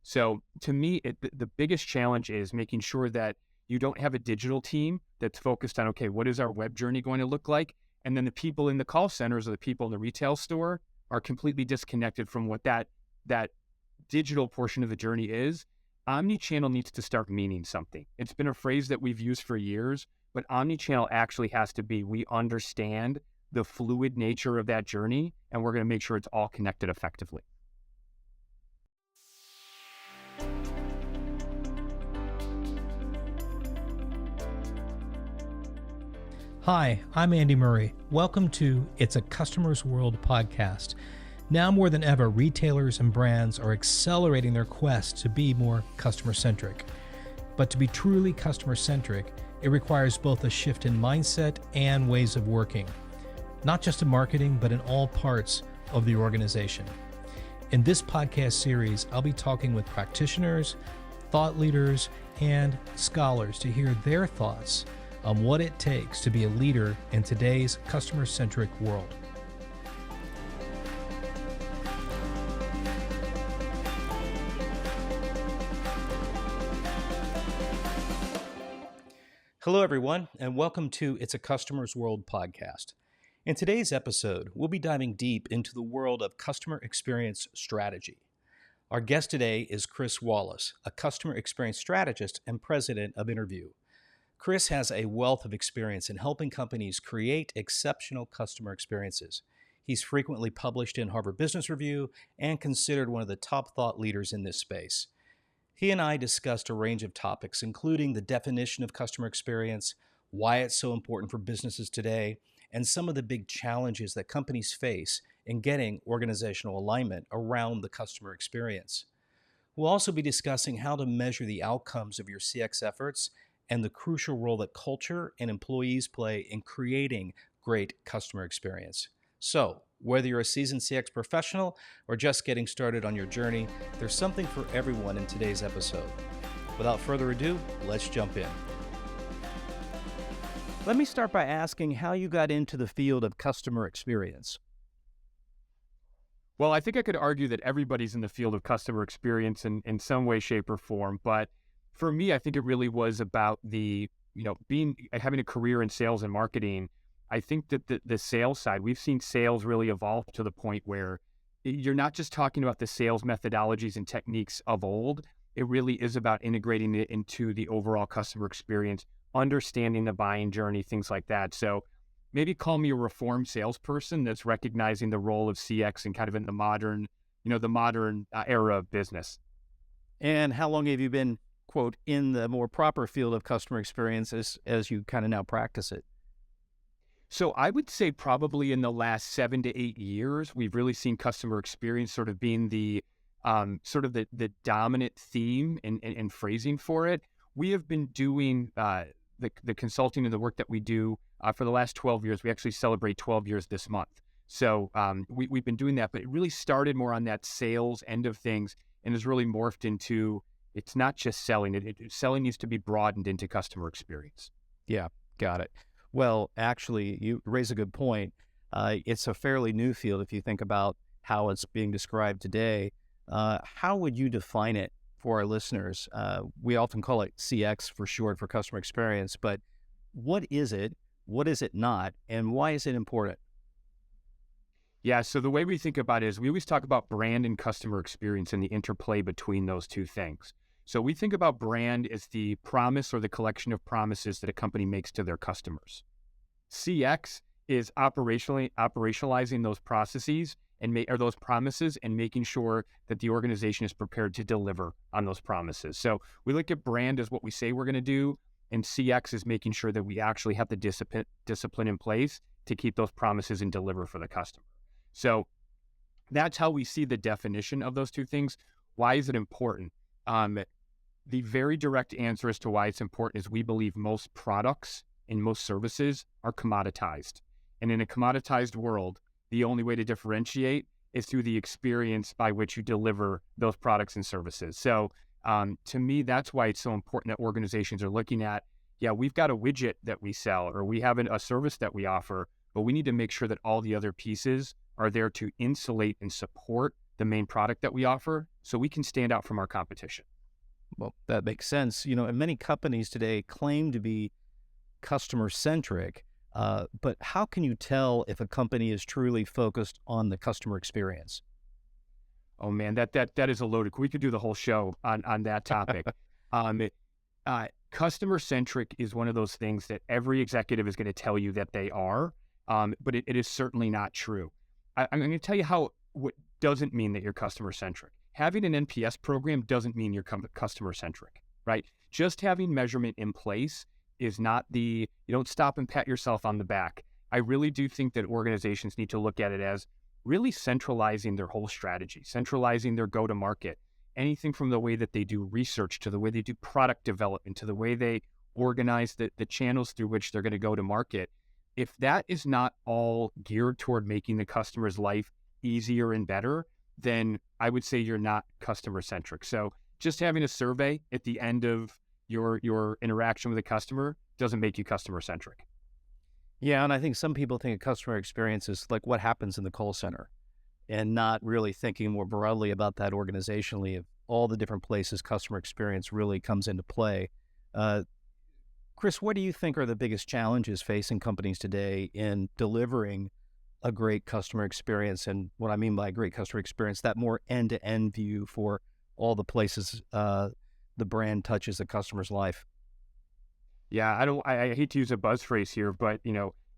So to me, the biggest challenge is making sure that you don't have a digital team that's focused on, okay, what is our web journey going to look like? And then the people in the call centers or the people in the retail store are completely disconnected from what that digital portion of the journey is. Omnichannel needs to start meaning something. It's been a phrase that we've used for years, but omnichannel actually has to be, we understand the fluid nature of that journey, and we're going to make sure it's all connected effectively. Hi, I'm Andy Murray. Welcome to It's a Customer's World podcast. Now more than ever, retailers and brands are accelerating their quest to be more customer-centric. But to be truly customer-centric, it requires both a shift in mindset and ways of working, not just in marketing, but in all parts of the organization. In this podcast series, I'll be talking with practitioners, thought leaders, and scholars to hear their thoughts on what it takes to be a leader in today's customer-centric world. Hello, everyone, and welcome to It's a Customer's World podcast. In today's episode, we'll be diving deep into the world of customer experience strategy. Our guest today is Chris Wallace, a customer experience strategist and president of InnerView. Chris has a wealth of experience in helping companies create exceptional customer experiences. He's frequently published in Harvard Business Review and considered one of the top thought leaders in this space. He and I discussed a range of topics, including the definition of customer experience, why it's so important for businesses today, and some of the big challenges that companies face in getting organizational alignment around the customer experience. We'll also be discussing how to measure the outcomes of your CX efforts and the crucial role that culture and employees play in creating great customer experience. So, whether you're a seasoned CX professional or just getting started on your journey, there's something for everyone in today's episode. Without further ado, let's jump in. Let me start by asking how you got into the field of customer experience. Well, I think I could argue that everybody's in the field of customer experience in some way, shape, or form. But for me, I think it really was about having a career in sales and marketing. I think that the sales side, we've seen sales really evolve to the point where you're not just talking about the sales methodologies and techniques of old. It really is about integrating it into the overall customer experience, understanding the buying journey, things like that. So maybe call me a reformed salesperson that's recognizing the role of CX and kind of in the modern era of business. And how long have you been, quote, in the more proper field of customer experience as you kind of now practice it? So I would say probably in the last 7 to 8 years, we've really seen customer experience sort of being the dominant theme and phrasing for it. We have been doing the consulting and the work that we do for the last 12 years. We actually celebrate 12 years this month. So we've been doing that, but it really started more on that sales end of things and has really morphed into, it's not just selling. Selling needs to be broadened into customer experience. Yeah, got it. Well, actually, you raise a good point. It's a fairly new field if you think about how it's being described today. How would you define it for our listeners? We often call it CX for short, for customer experience, but what is it? What is it not? And why is it important? Yeah, so the way we think about it is we always talk about brand and customer experience and the interplay between those two things. So we think about brand as the promise or the collection of promises that a company makes to their customers. CX is operationalizing those processes or those promises and making sure that the organization is prepared to deliver on those promises. So we look at brand as what we say we're going to do, and CX is making sure that we actually have the discipline in place to keep those promises and deliver for the customer. So that's how we see the definition of those two things. Why is it important? The very direct answer as to why it's important is we believe most products and most services are commoditized. And in a commoditized world, the only way to differentiate is through the experience by which you deliver those products and services. So to me, that's why it's so important that organizations are looking at, yeah, we've got a widget that we sell or we have a service that we offer, but we need to make sure that all the other pieces are there to insulate and support the main product that we offer, so we can stand out from our competition. Well, that makes sense. And many companies today claim to be customer centric, but how can you tell if a company is truly focused on the customer experience? Oh man, that is a loaded. We could do the whole show on that topic. um, Customer centric is one of those things that every executive is going to tell you that they are, but it is certainly not true. I'm going to tell you what doesn't mean that you're customer centric. Having an NPS program doesn't mean you're customer centric, right? Just having measurement in place is not you don't stop and pat yourself on the back. I really do think that organizations need to look at it as really centralizing their whole strategy, centralizing their go-to-market, anything from the way that they do research to the way they do product development to the way they organize the channels through which they're going to go to market. If that is not all geared toward making the customer's life easier and better, then I would say you're not customer centric. So just having a survey at the end of your interaction with a customer doesn't make you customer centric. Yeah, and I think some people think a customer experience is like what happens in the call center and not really thinking more broadly about that organizationally of all the different places customer experience really comes into play. Uh, Chris, what do you think are the biggest challenges facing companies today in delivering a great customer experience? And what I mean by great customer experience, that more end-to-end view for all the places the brand touches the customer's life. Yeah, I hate to use a buzz phrase here, but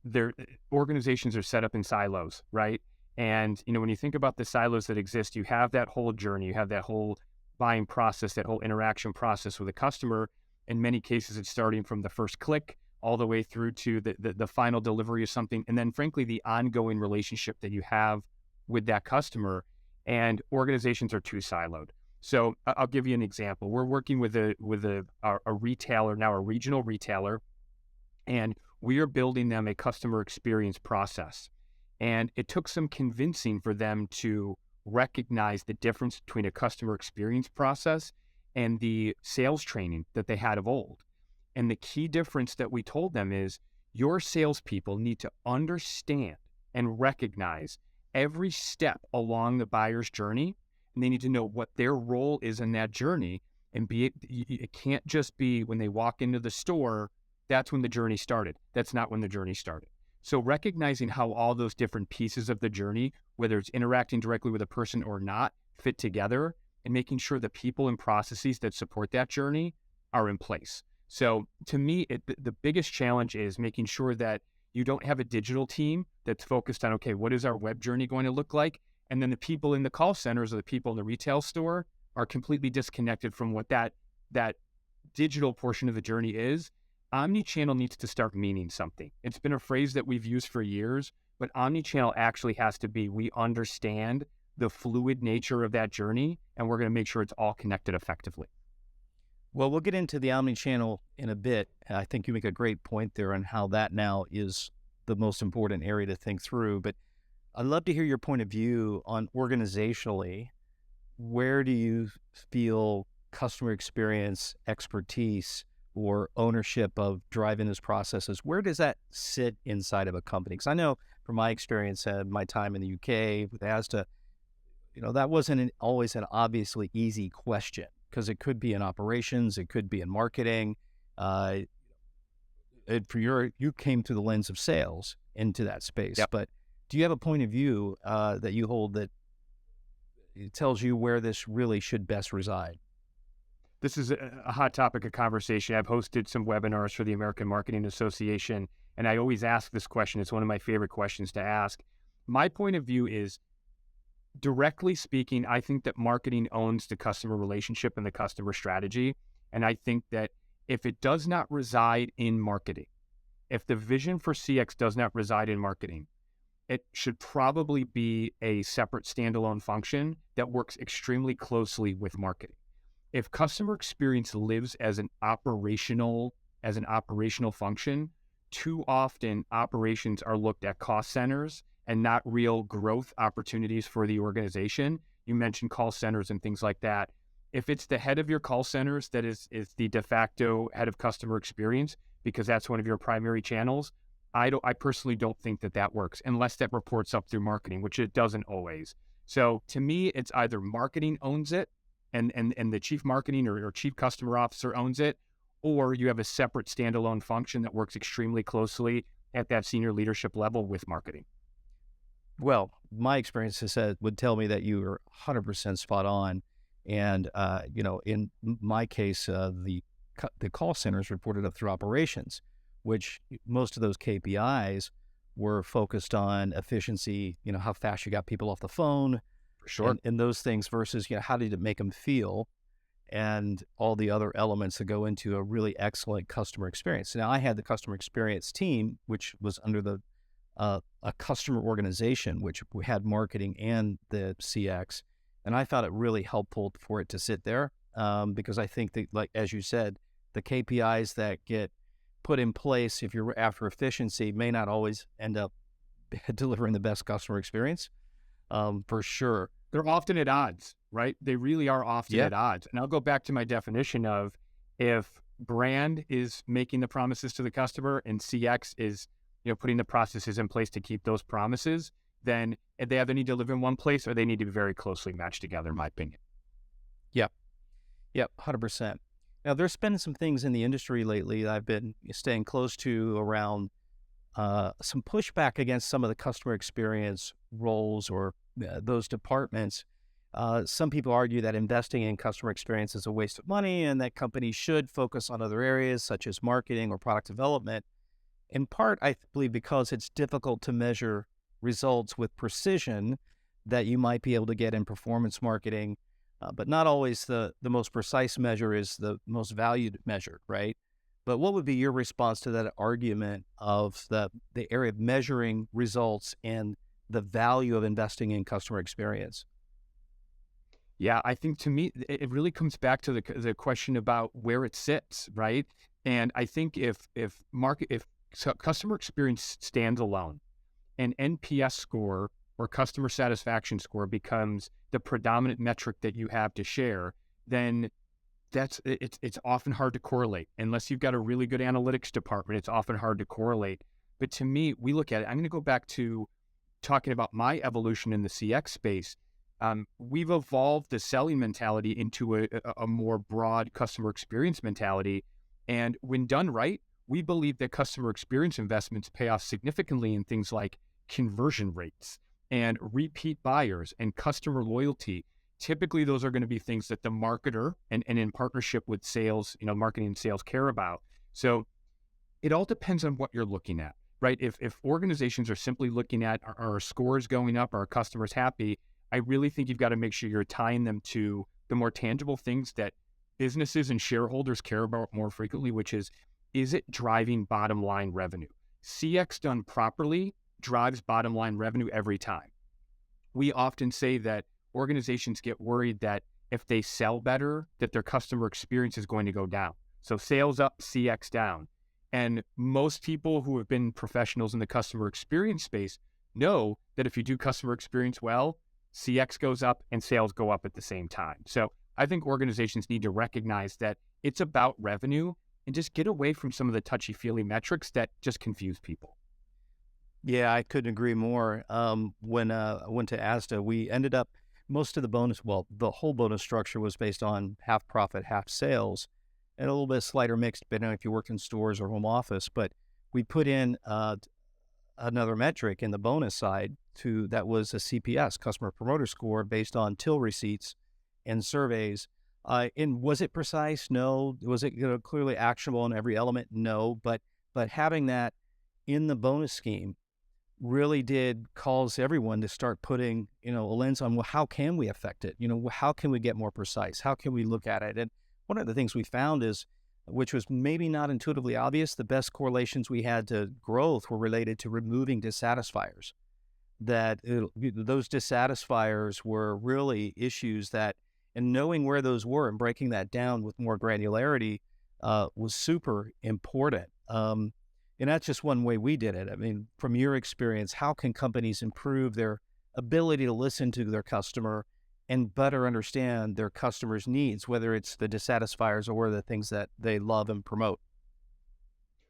their organizations are set up in silos, right? And when you think about the silos that exist, you have that whole journey, you have that whole buying process, that whole interaction process with a customer. In many cases, it's starting from the first click all the way through to the final delivery of something, and then frankly the ongoing relationship that you have with that customer. And organizations are too siloed. So I'll give you an example. We're working with a retailer now, a regional retailer, and we are building them a customer experience process. And it took some convincing for them to recognize the difference between a customer experience process and the sales training that they had of old. And the key difference that we told them is your salespeople need to understand and recognize every step along the buyer's journey, and they need to know what their role is in that journey. And it can't just be when they walk into the store, that's when the journey started. That's not when the journey started. So recognizing how all those different pieces of the journey, whether it's interacting directly with a person or not, fit together, and making sure the people and processes that support that journey are in place. So to me, the biggest challenge is making sure that you don't have a digital team that's focused on, okay, what is our web journey going to look like? And then the people in the call centers or the people in the retail store are completely disconnected from what that digital portion of the journey is. Omnichannel needs to start meaning something. It's been a phrase that we've used for years, but omnichannel actually has to be, we understand the fluid nature of that journey, and we're going to make sure it's all connected effectively. Well, we'll get into the omnichannel in a bit. I think you make a great point there on how that now is the most important area to think through. But I'd love to hear your point of view on organizationally. Where do you feel customer experience expertise or ownership of driving those processes, where does that sit inside of a company? Because I know from my experience and my time in the UK with Asda, that wasn't always an obviously easy question, because it could be in operations, it could be in marketing. You came through the lens of sales into that space. Yep. But do you have a point of view that you hold that it tells you where this really should best reside? This is a hot topic of conversation. I've hosted some webinars for the American Marketing Association, and I always ask this question. It's one of my favorite questions to ask. My point of view is, directly speaking, I think that marketing owns the customer relationship and the customer strategy. And I think that if it does not reside in marketing, if the vision for CX does not reside in marketing, it should probably be a separate standalone function that works extremely closely with marketing. If customer experience lives as an operational function, too often operations are looked at cost centers and not real growth opportunities for the organization. You mentioned call centers and things like that. If it's the head of your call centers that is the de facto head of customer experience, because that's one of your primary channels, I personally don't think that works unless that reports up through marketing, which it doesn't always. So to me, it's either marketing owns it and the chief marketing or chief customer officer owns it, or you have a separate standalone function that works extremely closely at that senior leadership level with marketing. Well, my experience has said would tell me that you are 100% spot on. And, in my case, the call centers reported up through operations, which most of those KPIs were focused on efficiency, how fast you got people off the phone For sure. and those things versus, how did it make them feel and all the other elements that go into a really excellent customer experience. Now, I had the customer experience team, which was under a customer organization, which we had marketing and the CX. And I thought it really helpful for it to sit there because I think that, like, as you said, the KPIs that get put in place if you're after efficiency may not always end up delivering the best customer experience for sure. They're often at odds, right? They really are often Yeah. at odds. And I'll go back to my definition of if brand is making the promises to the customer and CX is, putting the processes in place to keep those promises, then they either need to live in one place or they need to be very closely matched together, in my opinion. Yep. Yep. 100%. Now, there's been some things in the industry lately that I've been staying close to around some pushback against some of the customer experience roles or those departments. Some people argue that investing in customer experience is a waste of money and that companies should focus on other areas such as marketing or product development. In part, I believe because it's difficult to measure results with precision that you might be able to get in performance marketing, but not always the most precise measure is the most valued measure, right? But what would be your response to that argument of the area of measuring results and the value of investing in customer experience? Yeah, I think to me, it really comes back to the question about where it sits, right? And I think if customer experience stands alone, an NPS score or customer satisfaction score becomes the predominant metric that you have to share, then it's often hard to correlate. Unless you've got a really good analytics department, it's often hard to correlate. But to me, we look at it. I'm going to go back to talking about my evolution in the CX space. We've evolved the selling mentality into a more broad customer experience mentality. And when done right, we believe that customer experience investments pay off significantly in things like conversion rates and repeat buyers and customer loyalty. Typically, those are going to be things that the marketer and in partnership with sales, marketing and sales care about. So it all depends on what you're looking at, right? If organizations are simply looking at are our scores going up, are our customers happy, I really think you've got to make sure you're tying them to the more tangible things that businesses and shareholders care about more frequently, which is it driving bottom line revenue? CX done properly drives bottom line revenue every time. We often say that organizations get worried that if they sell better, that their customer experience is going to go down. So sales up, CX down. And most people who have been professionals in the customer experience space know that if you do customer experience well, CX goes up and sales go up at the same time. So I think organizations need to recognize that it's about revenue and just get away from some of the touchy-feely metrics that just confuse people. Yeah, I couldn't agree more. When I went to ASDA, we ended up most of the whole bonus structure was based on half profit, half sales, and a little bit slighter mix depending on if you worked in stores or home office. But we put in another metric in the bonus side that was a CPS, customer promoter score, based on till receipts and surveys. And was it precise? No. Was it clearly actionable in every element? No. But having that in the bonus scheme really did cause everyone to start putting, a lens on, well, how can we affect it? How can we get more precise? How can we look at it? And one of the things we found is, which was maybe not intuitively obvious, the best correlations we had to growth were related to removing dissatisfiers. Those dissatisfiers were really issues and knowing where those were and breaking that down with more granularity was super important. And that's just one way we did it. I mean, from your experience, how can companies improve their ability to listen to their customer and better understand their customers' needs, whether it's the dissatisfiers or the things that they love and promote?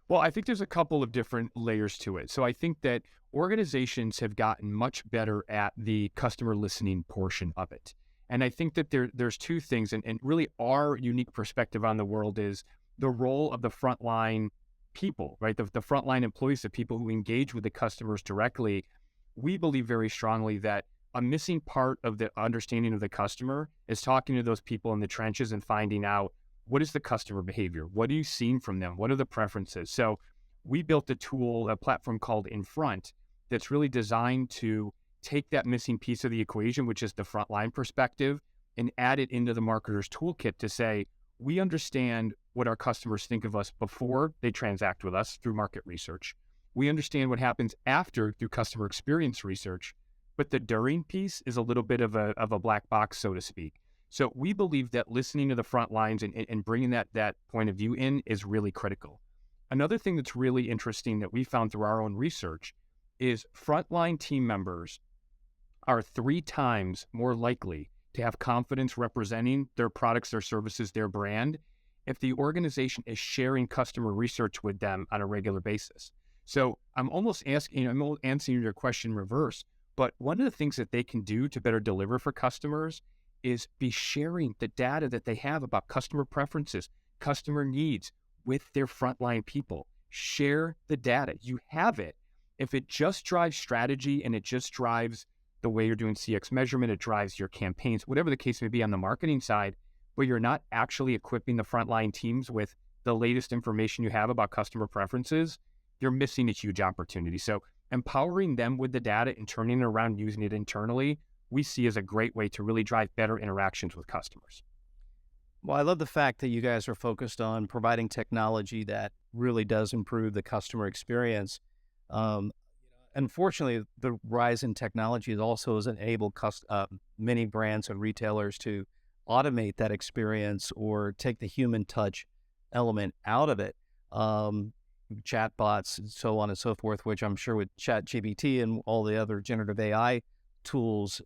Well, I think there's a couple of different layers to it. So I think that organizations have gotten much better at the customer listening portion of it. And I think that there's two things, and really our unique perspective on the world is the role of the frontline people, right? The frontline employees, the people who engage with the customers directly. We believe very strongly that a missing part of the understanding of the customer is talking to those people in the trenches and finding out what is the customer behavior? What are you seeing from them? What are the preferences? So we built a tool, a platform called Infront, that's really designed to take that missing piece of the equation, which is the frontline perspective, and add it into the marketer's toolkit to say, we understand what our customers think of us before they transact with us through market research. We understand what happens after through customer experience research, but the during piece is a little bit of a black box, so to speak. So we believe that listening to the front lines and bringing that point of view in is really critical. Another thing that's really interesting that we found through our own research is frontline team members are 3 times more likely to have confidence representing their products, their services, their brand, if the organization is sharing customer research with them on a regular basis. So I'm answering your question in reverse, but one of the things that they can do to better deliver for customers is be sharing the data that they have about customer preferences, customer needs with their frontline people. Share the data. You have it. If it just drives strategy and it just drives the way you're doing CX measurement, it drives your campaigns, whatever the case may be on the marketing side, but you're not actually equipping the frontline teams with the latest information you have about customer preferences, you're missing a huge opportunity. So empowering them with the data and turning it around, using it internally, we see as a great way to really drive better interactions with customers. Well, I love the fact that you guys are focused on providing technology that really does improve the customer experience. Unfortunately, the rise in technology also has enabled many brands and retailers to automate that experience or take the human touch element out of it. Chatbots and so on and so forth, which I'm sure with ChatGPT and all the other generative AI tools,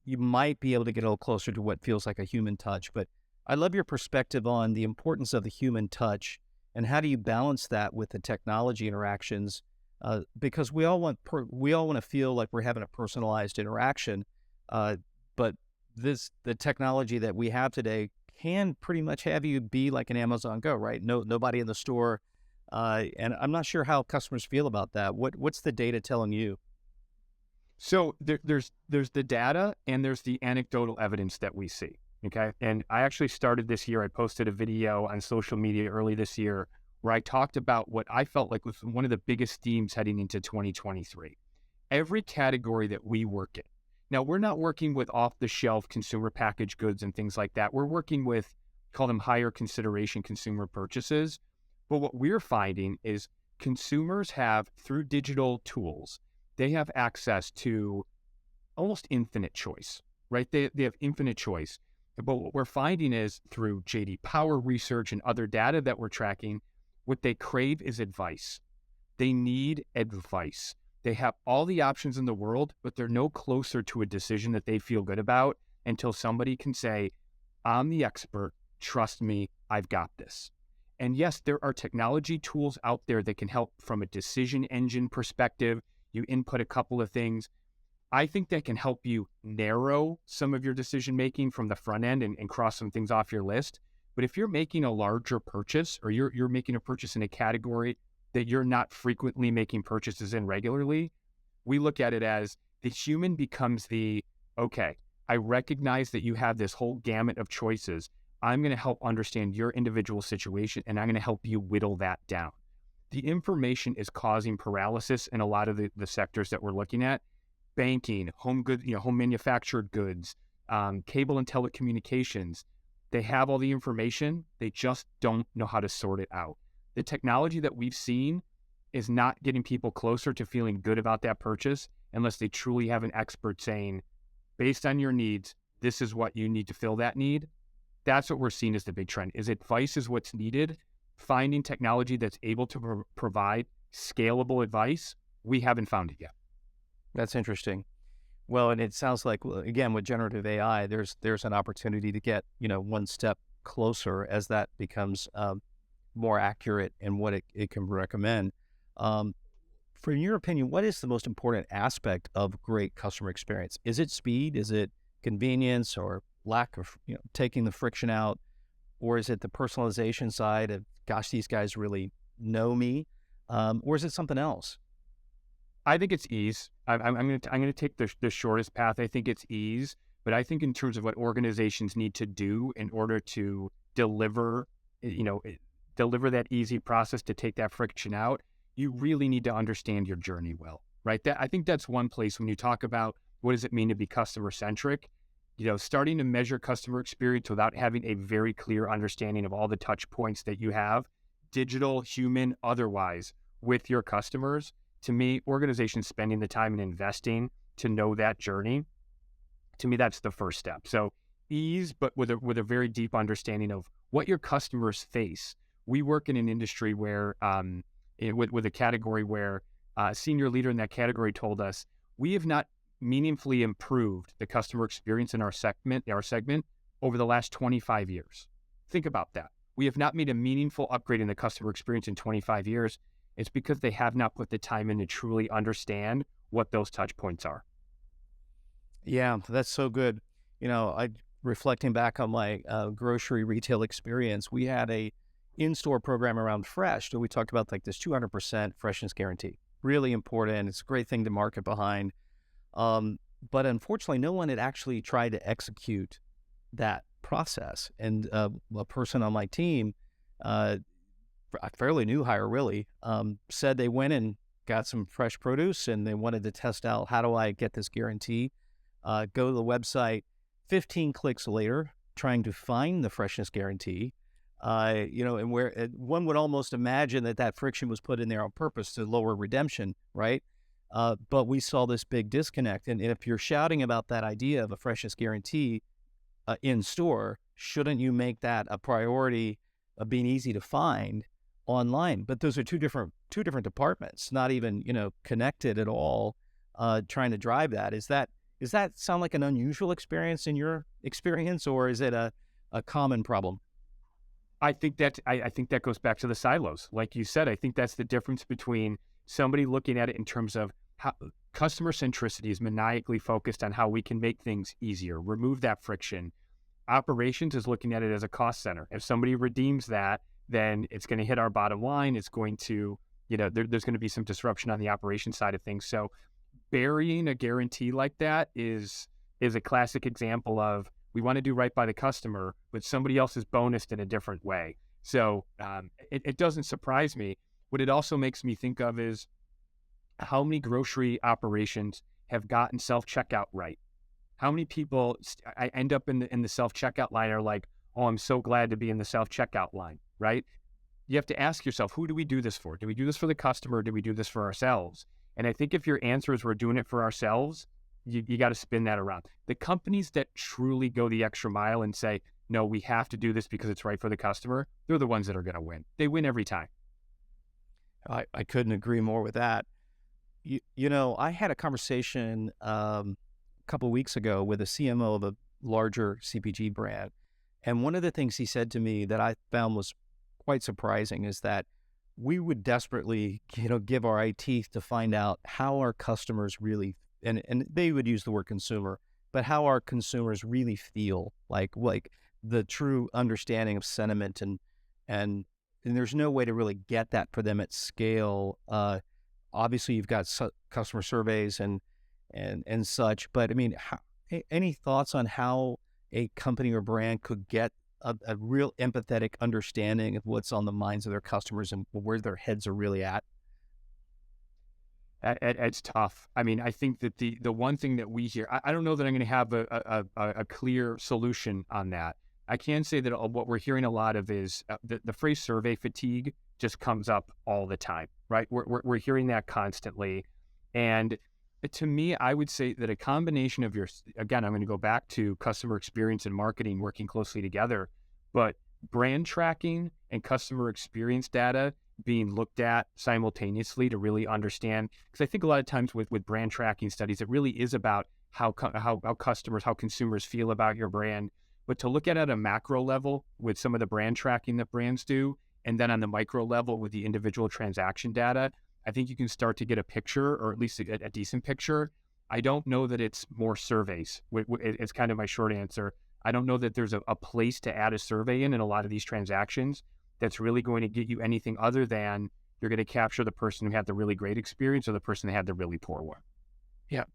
you might be able to get a little closer to what feels like a human touch. But I love your perspective on the importance of the human touch and how do you balance that with the technology interactions? Because we all want to feel like we're having a personalized interaction, but the technology that we have today can pretty much have you be like an Amazon Go, right? Nobody in the store, and I'm not sure how customers feel about that. What's the data telling you? So there's the data and there's the anecdotal evidence that we see. Okay. And I actually started this year. I posted a video on social media early this year where I talked about what I felt like was one of the biggest themes heading into 2023. Every category that we work in. Now, we're not working with off-the-shelf consumer packaged goods and things like that. We're working with, call them higher consideration consumer purchases. But what we're finding is consumers have, through digital tools, they have access to almost infinite choice, right? They have infinite choice. But what we're finding is through JD Power research and other data that we're tracking, what they crave is advice. They need advice. They have all the options in the world, but they're no closer to a decision that they feel good about until somebody can say, I'm the expert, trust me, I've got this. And yes, there are technology tools out there that can help from a decision engine perspective. You input a couple of things. I think that can help you narrow some of your decision making from the front end and cross some things off your list. But if you're making a larger purchase or you're making a purchase in a category that you're not frequently making purchases in regularly, we look at it as the human becomes okay, I recognize that you have this whole gamut of choices. I'm going to help understand your individual situation and I'm going to help you whittle that down. The information is causing paralysis in a lot of the sectors that we're looking at. Banking, home manufactured goods, cable and telecommunications. They have all the information. They just don't know how to sort it out. The technology that we've seen is not getting people closer to feeling good about that purchase unless they truly have an expert saying, based on your needs, this is what you need to fill that need. That's what we're seeing as the big trend. Is advice is what's needed. Finding technology that's able to provide scalable advice, we haven't found it yet. That's interesting. Well, and it sounds like, again, with generative AI, there's an opportunity to get, one step closer as that becomes more accurate in what it can recommend. Um, from your opinion, what is the most important aspect of great customer experience? Is it speed? Is it convenience or lack of, taking the friction out? Or is it the personalization side of, gosh, these guys really know me? Or is it something else? I think it's ease. I'm gonna take the shortest path. I think it's ease, but I think in terms of what organizations need to do in order to deliver, you know, deliver that easy process to take that friction out, you really need to understand your journey well, right? I think that's one place when you talk about what does it mean to be customer centric. Starting to measure customer experience without having a very clear understanding of all the touch points that you have, digital, human, otherwise, with your customers. To me, organizations spending the time and investing to know that journey, to me, that's the first step. So ease, but with a very deep understanding of what your customers face. We work in an industry where, with a category where a senior leader in that category told us, we have not meaningfully improved the customer experience in our segment over the last 25 years. Think about that. We have not made a meaningful upgrade in the customer experience in 25 years. It's because they have not put the time in to truly understand what those touch points are. Yeah, that's so good. I reflecting back on my grocery retail experience, we had a in-store program around fresh. So we talked about like this 200% freshness guarantee. Really important. It's a great thing to market behind. But unfortunately, no one had actually tried to execute that process. And a person on my team, a fairly new hire really, said they went and got some fresh produce and they wanted to test out, how do I get this guarantee? Go to the website, 15 clicks later, trying to find the freshness guarantee. And where one would almost imagine that friction was put in there on purpose to lower redemption, right? But we saw this big disconnect. And if you're shouting about that idea of a freshness guarantee in store, shouldn't you make that a priority of being easy to find online? But those are two different departments, not even connected at all. Trying to drive that. Does that sound like an unusual experience in your experience, or is it a common problem? I think that goes back to the silos. Like you said, I think that's the difference between somebody looking at it in terms of how customer centricity is maniacally focused on how we can make things easier, remove that friction. Operations is looking at it as a cost center. If somebody redeems that, then it's going to hit our bottom line. It's going to, there's going to be some disruption on the operation side of things. So burying a guarantee like that is a classic example of, we want to do right by the customer, but somebody else is bonused in a different way. So it doesn't surprise me. What it also makes me think of is how many grocery operations have gotten self-checkout right. How many people I end up in the self-checkout line are like, oh, I'm so glad to be in the self-checkout line, right? You have to ask yourself, who do we do this for? Do we do this for the customer, or do we do this for ourselves? And I think if your answer is we're doing it for ourselves, you got to spin that around. The companies that truly go the extra mile and say, no, we have to do this because it's right for the customer, they're the ones that are going to win. They win every time. I couldn't agree more with that. I had a conversation a couple of weeks ago with a CMO of a larger CPG brand. And one of the things he said to me that I found was quite surprising is that we would desperately, give our eye teeth to find out how our customers really, and they would use the word consumer, but how our consumers really feel, like the true understanding of sentiment, and there's no way to really get that for them at scale. Obviously, you've got customer surveys and such, but I mean, any thoughts on how a company or brand could get a real empathetic understanding of what's on the minds of their customers and where their heads are really at? It's tough. I mean, I think that the one thing that we hear, I don't know that I'm going to have a clear solution on that. I can say that what we're hearing a lot of is the phrase survey fatigue just comes up all the time, right? We're hearing that constantly. And to me, I would say that a combination of again, I'm going to go back to customer experience and marketing working closely together, but brand tracking and customer experience data being looked at simultaneously to really understand. Because I think a lot of times with brand tracking studies, it really is about how customers, how consumers feel about your brand. But to look at a macro level with some of the brand tracking that brands do And then on the micro level with the individual transaction data, I think you can start to get a picture, or at least a decent picture. I don't know that it's more surveys. It's kind of my short answer. I don't know that there's a place to add a survey in a lot of these transactions that's really going to get you anything other than you're going to capture the person who had the really great experience or the person that had the really poor one. Yeah.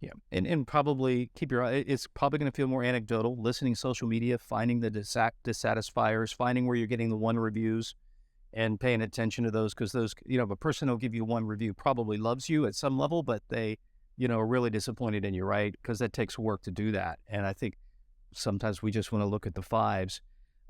Yeah. And probably keep your eye, it's probably going to feel more anecdotal, listening social media, finding the dissatisfiers, finding where you're getting the one reviews and paying attention to those, because those, a person who'll give you one review probably loves you at some level, but they, are really disappointed in you, right? Because that takes work to do that. And I think sometimes we just want to look at the fives.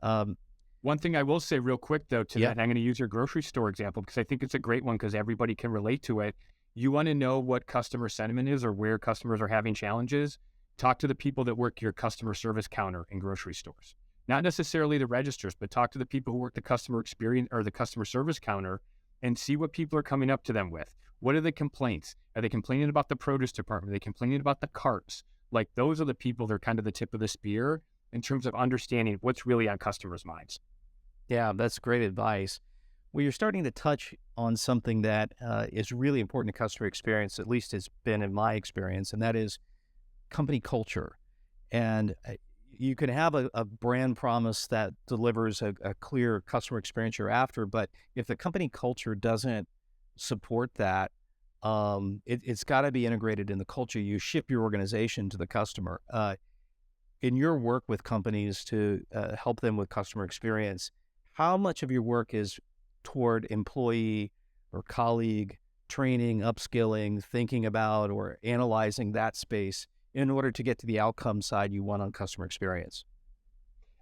One thing I will say real quick, though, to Yeah. that, and I'm going to use your grocery store example because I think it's a great one because everybody can relate to it. You want to know what customer sentiment is or where customers are having challenges? Talk to the people that work your customer service counter in grocery stores. Not necessarily the registers, but talk to the people who work the customer experience or the customer service counter and see what people are coming up to them with. What are the complaints? Are they complaining about the produce department? Are they complaining about the carts? Like those are the people that are kind of the tip of the spear in terms of understanding what's really on customers' minds. Yeah, that's great advice. Well, you're starting to touch on something that is really important to customer experience, at least it's been in my experience, and that is company culture. And you can have a brand promise that delivers a clear customer experience you're after, but if the company culture doesn't support that, it's got to be integrated in the culture. You ship your organization to the customer. In your work with companies to help them with customer experience, how much of your work is toward employee or colleague training, upskilling, thinking about or analyzing that space in order to get to the outcome side you want on customer experience?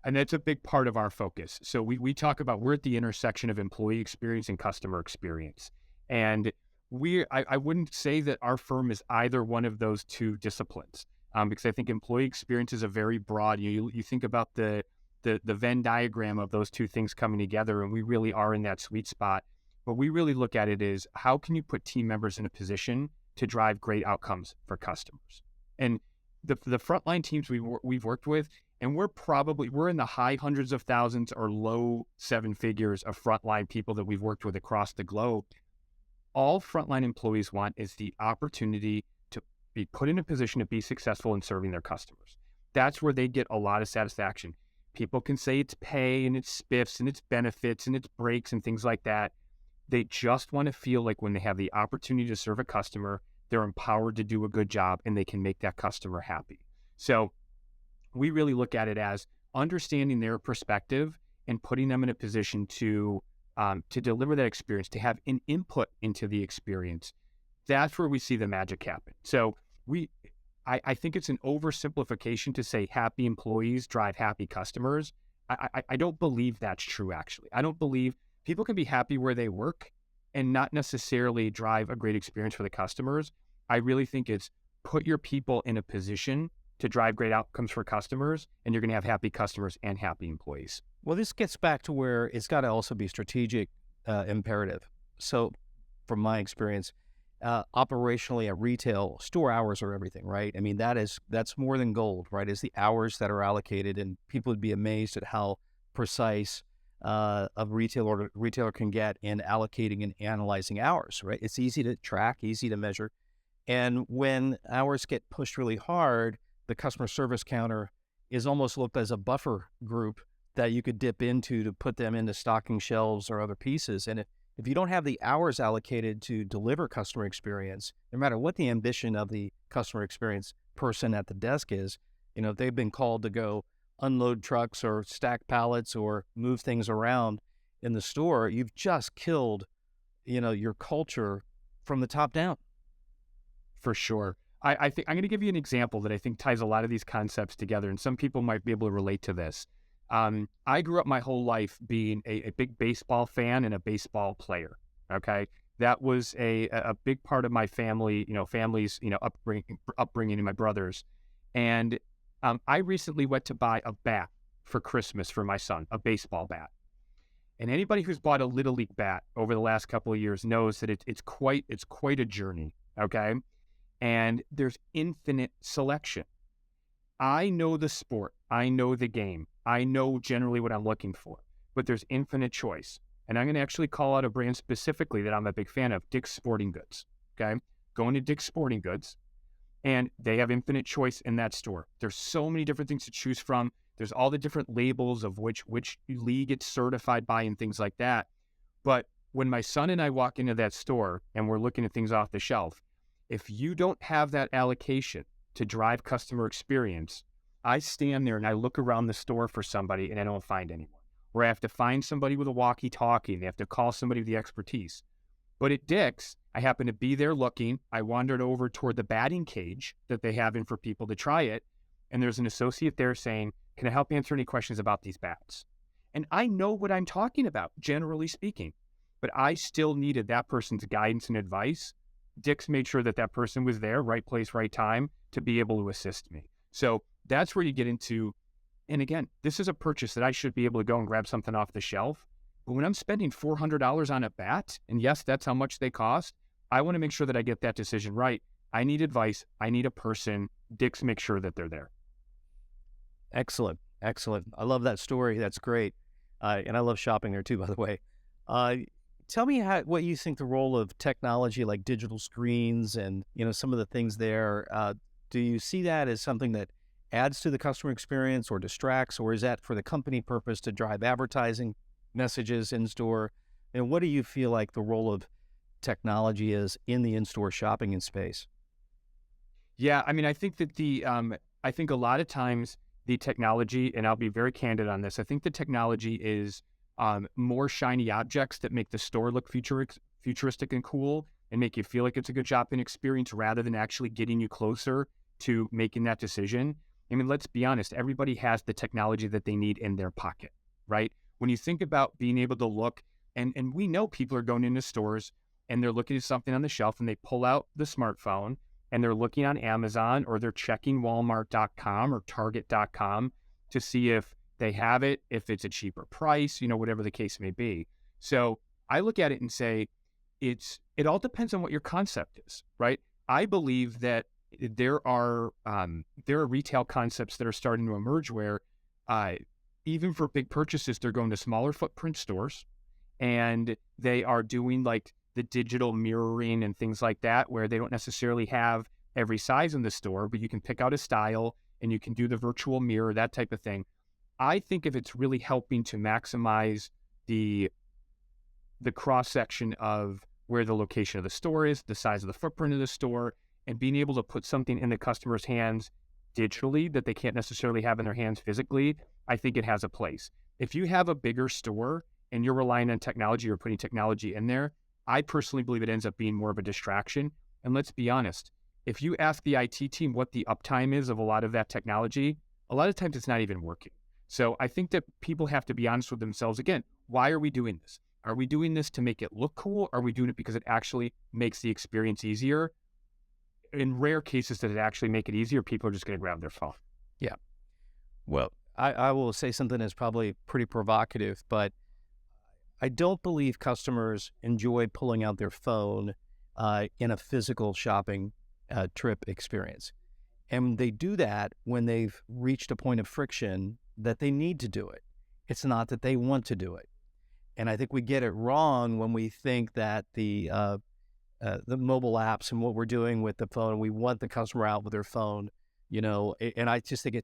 And that's a big part of our focus. So we talk about we're at the intersection of employee experience and customer experience. And I wouldn't say that our firm is either one of those two disciplines, because I think employee experience is a very broad, you think about the Venn diagram of those two things coming together, and we really are in that sweet spot. But we really look at it as how can you put team members in a position to drive great outcomes for customers? And the frontline teams we've worked with, and we're in the high hundreds of thousands or low seven figures of frontline people that we've worked with across the globe. All frontline employees want is the opportunity to be put in a position to be successful in serving their customers. That's where they get a lot of satisfaction. People can say it's pay and it's spiffs and it's benefits and it's breaks and things like that. They just want to feel like when they have the opportunity to serve a customer, they're empowered to do a good job and they can make that customer happy. So we really look at it as understanding their perspective and putting them in a position to deliver that experience, to have an input into the experience. That's where we see the magic happen. So I think it's an oversimplification to say happy employees drive happy customers. I don't believe that's true, actually. I don't believe people can be happy where they work and not necessarily drive a great experience for the customers. I really think it's put your people in a position to drive great outcomes for customers, and you're going to have happy customers and happy employees. Well, this gets back to where it's got to also be strategic imperative. So from my experience, operationally at retail, store hours are everything, right? I mean, that's more than gold, right? Is the hours that are allocated, and people would be amazed at how precise a retailer can get in allocating and analyzing hours, right? It's easy to track, easy to measure. And when hours get pushed really hard, the customer service counter is almost looked as a buffer group that you could dip into to put them into stocking shelves or other pieces. And if you don't have the hours allocated to deliver customer experience, no matter what the ambition of the customer experience person at the desk is, if they've been called to go unload trucks or stack pallets or move things around in the store, you've just killed, your culture from the top down. For sure. I think I'm going to give you an example that I think ties a lot of these concepts together, and some people might be able to relate to this. I grew up my whole life being a big baseball fan and a baseball player. Okay, that was a big part of my family's upbringing and my brothers. And I recently went to buy a bat for Christmas for my son, a baseball bat. And anybody who's bought a Little League bat over the last couple of years knows that it's quite a journey. Okay. And there's infinite selection. I know the sport. I know the game. I know generally what I'm looking for. but there's infinite choice. And I'm going to actually call out a brand specifically that I'm a big fan of, Dick's Sporting Goods. Okay. Going to Dick's Sporting Goods, and they have infinite choice in that store. There's so many different things to choose from. There's all the different labels of which league it's certified by and things like that. But when my son and I walk into that store and we're looking at things off the shelf, if you don't have that allocation to drive customer experience, I stand there and I look around the store for somebody and I don't find anyone. Or I have to find somebody with a walkie-talkie and they have to call somebody with the expertise. But at Dick's, I happened to be there looking. I wandered over toward the batting cage that they have in for people to try it. And there's an associate there saying, can I help answer any questions about these bats? And I know what I'm talking about, generally speaking, but I still needed that person's guidance and advice. Dick's made sure that that person was there, right place, right time, to be able to assist me. So that's where you get into, and again, this is a purchase that I should be able to go and grab something off the shelf. But when I'm spending $400 on a bat, and yes, that's how much they cost, I want to make sure that I get that decision right. I need advice. I need a person. Dick's make sure that they're there. Excellent. Excellent. I love that story. That's great. And I love shopping there too, by the way. Tell me what you think the role of technology like digital screens and, some of the things there, do you see that as something that adds to the customer experience or distracts, or is that for the company purpose to drive advertising messages in store? And what do you feel like the role of technology is in the in-store shopping in space? Yeah, I mean, I think that I think a lot of times the technology, and I'll be very candid on this, I think the technology is more shiny objects that make the store look futuristic and cool and make you feel like it's a good shopping experience rather than actually getting you closer to making that decision. I mean, let's be honest, everybody has the technology that they need in their pocket, right? When you think about being able to look, and we know people are going into stores and they're looking at something on the shelf and they pull out the smartphone and they're looking on Amazon or they're checking Walmart.com or Target.com to see if they have it, if it's a cheaper price, whatever the case may be. So I look at it and say, it all depends on what your concept is, right? I believe that there are retail concepts that are starting to emerge where even for big purchases, they're going to smaller footprint stores and they are doing like the digital mirroring and things like that, where they don't necessarily have every size in the store, but you can pick out a style and you can do the virtual mirror, that type of thing. I think if it's really helping to maximize the cross-section of where the location of the store is, the size of the footprint of the store, and being able to put something in the customer's hands digitally that they can't necessarily have in their hands physically, I think it has a place. If you have a bigger store and you're relying on technology or putting technology in there, I personally believe it ends up being more of a distraction. And let's be honest, if you ask the IT team what the uptime is of a lot of that technology, a lot of times it's not even working. So I think that people have to be honest with themselves. Again, why are we doing this? Are we doing this to make it look cool? Are we doing it because it actually makes the experience easier? In rare cases, does it actually make it easier? People are just going to grab their phone. Yeah. Well, I will say something that's probably pretty provocative, but I don't believe customers enjoy pulling out their phone in a physical shopping trip experience. And they do that when they've reached a point of friction that they need to do it. It's not that they want to do it. And I think we get it wrong when we think that the mobile apps and what we're doing with the phone, we want the customer out with their phone, and I just think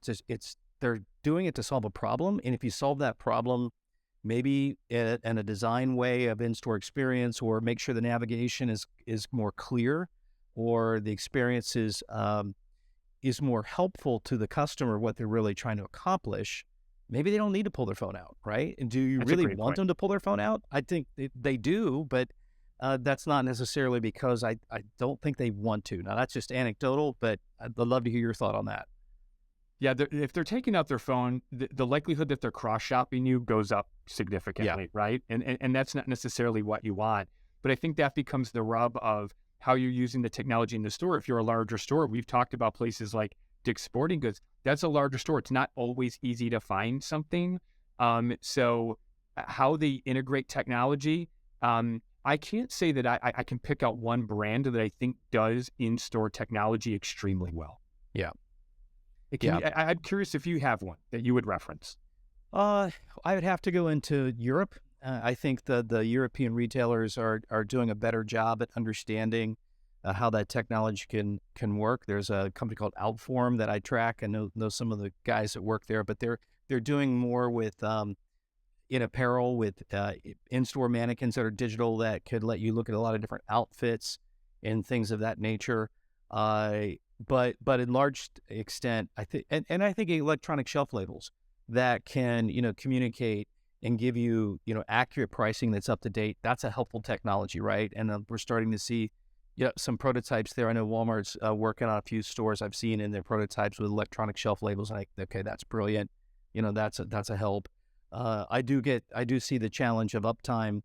they're doing it to solve a problem. And if you solve that problem, maybe in a design way of in-store experience, or make sure the navigation is more clear, or the experience is more helpful to the customer, what they're really trying to accomplish, maybe they don't need to pull their phone out, right? And do you really want them to pull their phone out? I think they do, but that's not necessarily because I don't think they want to. Now, that's just anecdotal, but I'd love to hear your thought on that. Yeah, if they're taking out their phone, the likelihood that they're cross-shopping you goes up significantly, right? And that's not necessarily what you want. But I think that becomes the rub of how you're using the technology in the store. If you're a larger store, we've talked about places like Dick's Sporting Goods. That's a larger store. It's not always easy to find something. So how they integrate technology, I can't say that I can pick out one brand that I think does in-store technology extremely well. Yeah. I'm curious if you have one that you would reference. Uh, I would have to go into Europe. I think the European retailers are doing a better job at understanding how that technology can work. There's a company called Outform that I track. I know some of the guys that work there, but they're doing more with in apparel with in-store mannequins that are digital that could let you look at a lot of different outfits and things of that nature. Uh, but in large extent, I think, and I think electronic shelf labels that can communicate and give you accurate pricing that's up to date. That's a helpful technology, right? And we're starting to see some prototypes there. I know Walmart's working on a few stores I've seen in their prototypes with electronic shelf labels. And okay, that's brilliant. That's a help. I do see the challenge of uptime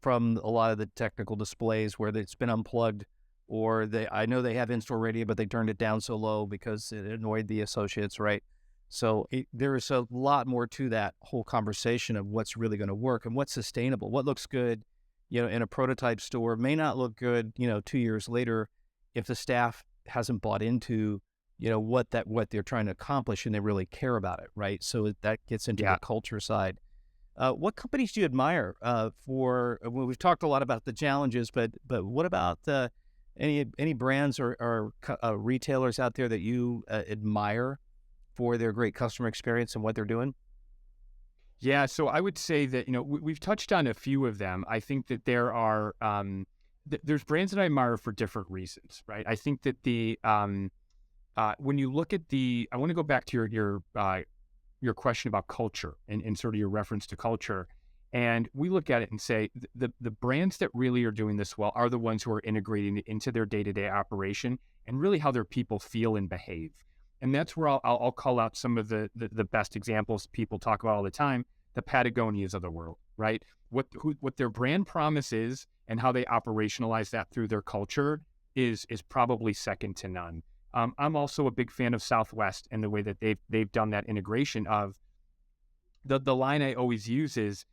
from a lot of the technical displays where it's been unplugged, or I know they have in-store radio, but they turned it down so low because it annoyed the associates, right? So there is a lot more to that whole conversation of what's really going to work and what's sustainable. What looks good, in a prototype store may not look good, 2 years later if the staff hasn't bought into what they're trying to accomplish and they really care about it, right? So that gets into the culture side. What companies do you admire well, we've talked a lot about the challenges, but what about any brands or retailers out there that you admire for their great customer experience and what they're doing? Yeah, so I would say that we've touched on a few of them. I think that there are there's brands that I admire for different reasons, right? I think that when you look at I want to go back to your question about culture and sort of your reference to culture, and we look at it and say the brands that really are doing this well are the ones who are integrating it into their day-to-day operation and really how their people feel and behave. And that's where I'll call out some of the best examples people talk about all the time, the Patagonias of the world, right? What their brand promise is and how they operationalize that through their culture is probably second to none. I'm also a big fan of Southwest and the way that they've done that integration of the line I always use is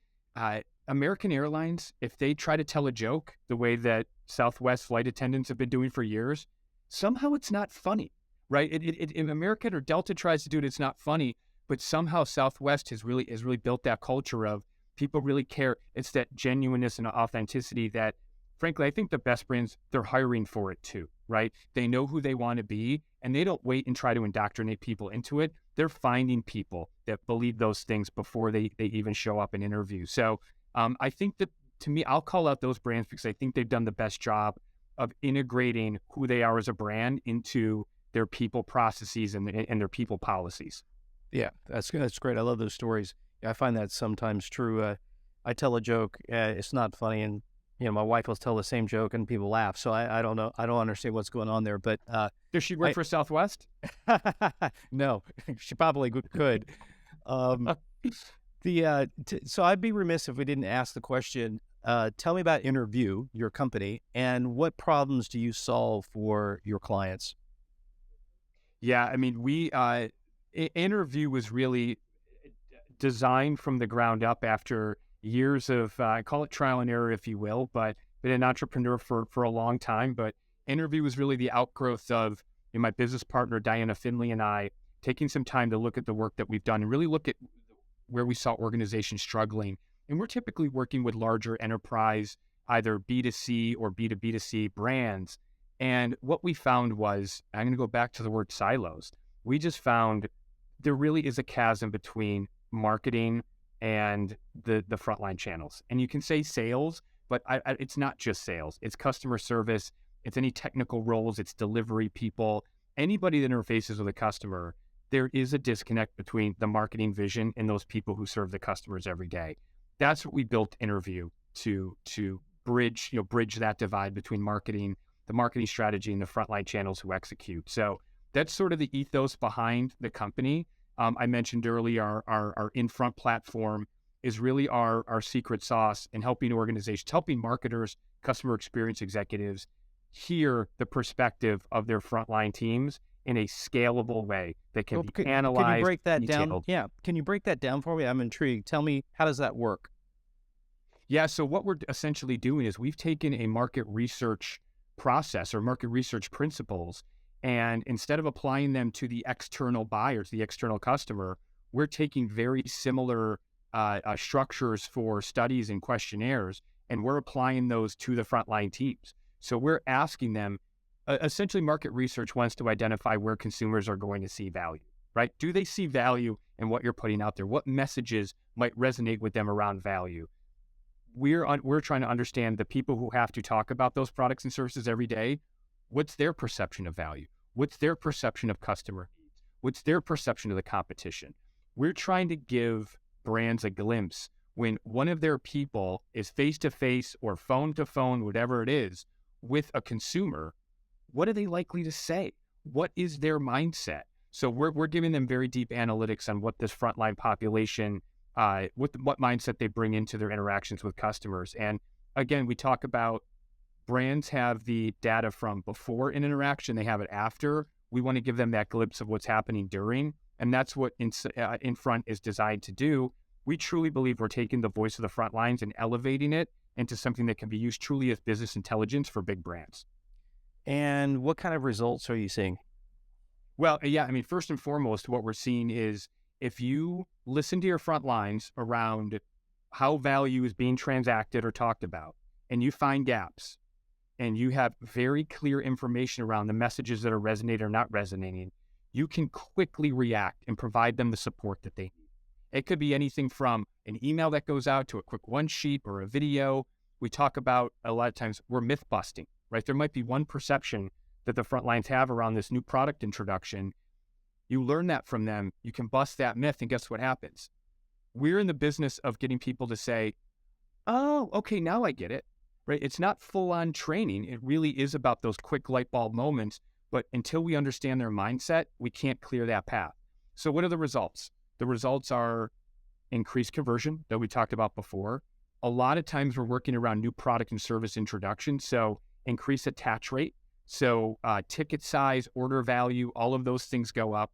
American Airlines, if they try to tell a joke the way that Southwest flight attendants have been doing for years, somehow it's not funny. Right, in American or Delta tries to do it, it's not funny, but somehow Southwest has really built that culture of people really care. It's that genuineness and authenticity that, frankly, I think the best brands, they're hiring for it too, right? They know who they want to be, and they don't wait and try to indoctrinate people into it. They're finding people that believe those things before they even show up in interviews. So I think that, to me, I'll call out those brands because I think they've done the best job of integrating who they are as a brand into their people processes and their people policies. Yeah, that's great. I love those stories. Yeah, I find that sometimes true. I tell a joke, it's not funny, and my wife will tell the same joke and people laugh. So I don't know. I don't understand what's going on there. But does she work for Southwest? No, she probably could. So I'd be remiss if we didn't ask the question. Tell me about InnerView, your company, and what problems do you solve for your clients? Yeah, I mean, InnerView was really designed from the ground up after years of, I call it trial and error, if you will, but been an entrepreneur for a long time. But InnerView was really the outgrowth of my business partner, Diana Finley, and I taking some time to look at the work that we've done and really look at where we saw organizations struggling. And we're typically working with larger enterprise, either B2C or B2B2C brands. And what we found was, I'm going to go back to the word silos. We just found there really is a chasm between marketing and the frontline channels. And you can say sales, but it's not just sales. It's customer service. It's any technical roles. It's delivery people. Anybody that interfaces with a customer, there is a disconnect between the marketing vision and those people who serve the customers every day. That's what we built InnerView to bridge that divide between the marketing strategy and the frontline channels who execute. So that's sort of the ethos behind the company. I mentioned earlier our in-front platform is really our secret sauce in helping organizations, helping marketers, customer experience executives hear the perspective of their frontline teams in a scalable way that can be analyzed. Can you break that detailed. down? Yeah. Can you break that down for me? I'm intrigued. Tell me, how does that work? Yeah. So what we're essentially doing is we've taken a market research process or market research principles, and instead of applying them to the external buyers, the external customer, we're taking very similar structures for studies and questionnaires, and we're applying those to the frontline teams. So we're asking them, essentially market research wants to identify where consumers are going to see value, right? Do they see value in what you're putting out there? What messages might resonate with them around value? We're trying to understand the people who have to talk about those products and services every day. What's their perception of value? What's their perception of customer needs? What's their perception of the competition? We're trying to give brands a glimpse when one of their people is face-to-face or phone-to-phone, whatever it is, with a consumer. What are they likely to say? What is their mindset? So we're giving them very deep analytics on what this frontline population, what mindset they bring into their interactions with customers. And again, we talk about brands have the data from before an interaction, they have it after. We want to give them that glimpse of what's happening during, and that's what in front is designed to do. We truly believe we're taking the voice of the front lines and elevating it into something that can be used truly as business intelligence for big brands. And what kind of results are you seeing? Well, yeah, I mean, first and foremost, what we're seeing is if you listen to your front lines around how value is being transacted or talked about, and you find gaps, and you have very clear information around the messages that are resonating or not resonating, you can quickly react and provide them the support that they need. It could be anything from an email that goes out to a quick one sheet or a video. We talk about a lot of times we're myth busting, right? There might be one perception that the front lines have around this new product introduction. You learn that from them, you can bust that myth, and guess what happens? We're in the business of getting people to say, oh, okay, now I get it, right? It's not full-on training. It really is about those quick light bulb moments, but until we understand their mindset, we can't clear that path. So what are the results? The results are increased conversion that we talked about before. A lot of times we're working around new product and service introduction, so increase attach rate. So ticket size, order value, all of those things go up.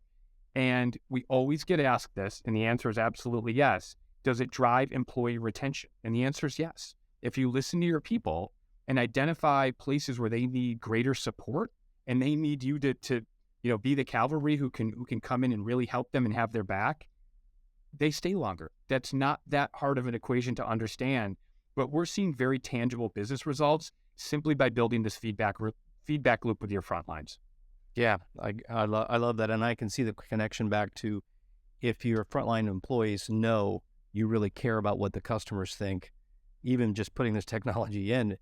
And we always get asked this, and the answer is absolutely yes. Does it drive employee retention? And the answer is yes. If you listen to your people and identify places where they need greater support and they need you to be the cavalry who can come in and really help them and have their back, they stay longer. That's not that hard of an equation to understand, but we're seeing very tangible business results simply by building this feedback loop with your front lines. Yeah, I love that. And I can see the connection back to if your frontline employees know you really care about what the customers think, even just putting this technology in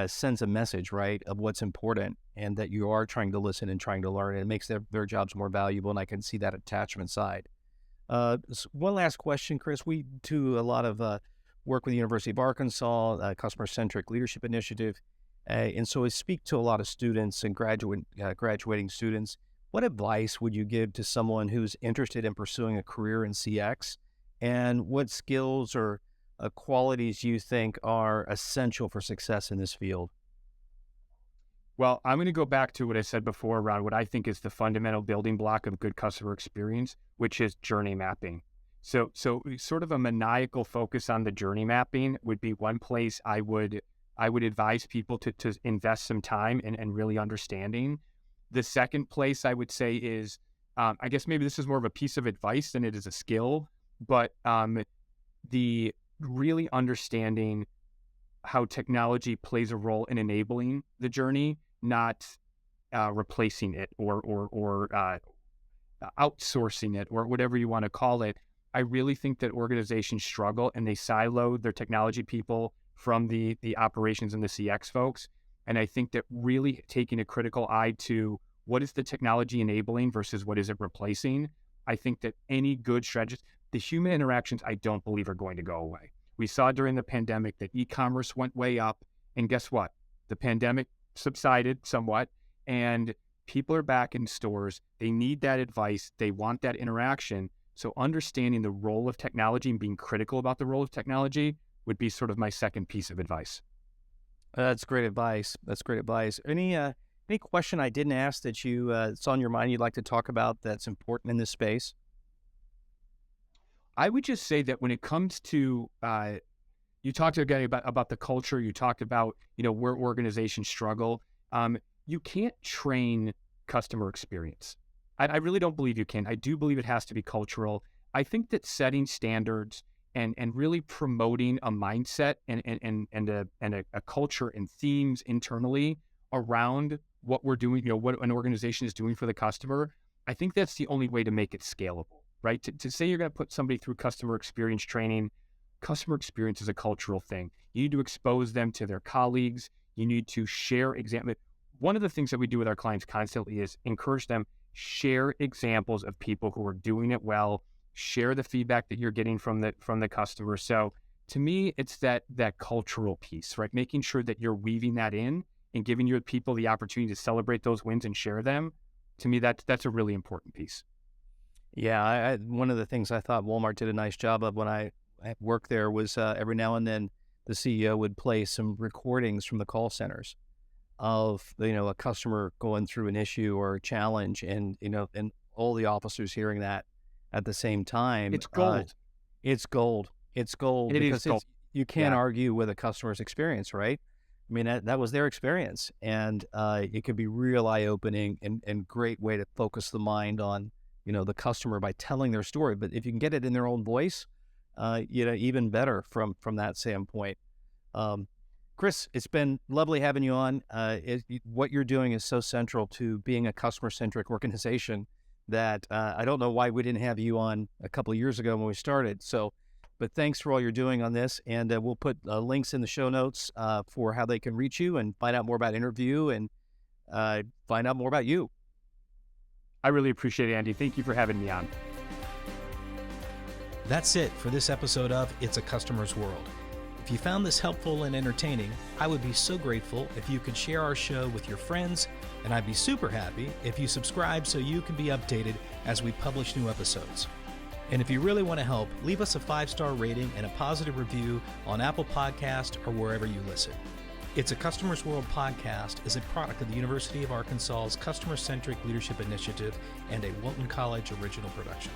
sends a message, right, of what's important and that you are trying to listen and trying to learn. And it makes their jobs more valuable. And I can see that attachment side. One last question, Chris. We do a lot of work with the University of Arkansas, Customer-Centric Leadership Initiative. And so I speak to a lot of students and graduating students. What advice would you give to someone who's interested in pursuing a career in CX? And what skills or qualities you think are essential for success in this field? Well, I'm going to go back to what I said before around what I think is the fundamental building block of good customer experience, which is journey mapping. So sort of a maniacal focus on the journey mapping would be one place I would advise people to invest some time and really understanding. The second place I would say is, I guess maybe this is more of a piece of advice than it is a skill, but the really understanding how technology plays a role in enabling the journey, not replacing it or outsourcing it or whatever you want to call it. I really think that organizations struggle and they silo their technology people from the operations and the CX folks. And I think that really taking a critical eye to what is the technology enabling versus what is it replacing. I think that any good strategist, the human interactions, I don't believe are going to go away. We saw during the pandemic that e-commerce went way up, and guess what? The pandemic subsided somewhat, and people are back in stores. They need that advice. They want that interaction. So understanding the role of technology and being critical about the role of technology would be sort of my second piece of advice. That's great advice. Any question I didn't ask that it's on your mind you'd like to talk about that's important in this space? I would just say that when it comes to, you talked again about the culture, you talked about, where organizations struggle. You can't train customer experience. I really don't believe you can. I do believe it has to be cultural. I think that setting standards and really promoting a mindset and a culture and themes internally around what we're doing, what an organization is doing for the customer, I think that's the only way to make it scalable, right? To say you're going to put somebody through customer experience training, customer experience is a cultural thing. You need to expose them to their colleagues. You need to share examples. One of the things that we do with our clients constantly is encourage them, share examples of people who are doing it well, share the feedback that you're getting from the customer. So to me, it's that cultural piece, right? Making sure that you're weaving that in and giving your people the opportunity to celebrate those wins and share them. To me, that's a really important piece. Yeah, one of the things I thought Walmart did a nice job of when I worked there was every now and then the CEO would play some recordings from the call centers of a customer going through an issue or a challenge, and and all the officers hearing that at the same time. It's gold. It's gold. It's gold It is because gold. you can't Yeah. argue with a customer's experience, right? I mean, that was their experience, and it could be real eye-opening and great way to focus the mind on the customer by telling their story. But if you can get it in their own voice, even better from that standpoint. Chris, it's been lovely having you on. What you're doing is so central to being a customer-centric organization that I don't know why we didn't have you on a couple of years ago when we started. But thanks for all you're doing on this, and we'll put links in the show notes for how they can reach you and find out more about InnerView and find out more about you. I really appreciate it, Andy. Thank you for having me on. That's it for this episode of It's a Customer's World. If you found this helpful and entertaining, I would be so grateful if you could share our show with your friends, and I'd be super happy if you subscribe so you can be updated as we publish new episodes. And if you really want to help, leave us a 5-star rating and a positive review on Apple Podcast or wherever you listen. It's a Customer's World podcast is a product of the University of Arkansas's Customer-Centric Leadership Initiative and a Walton College original production.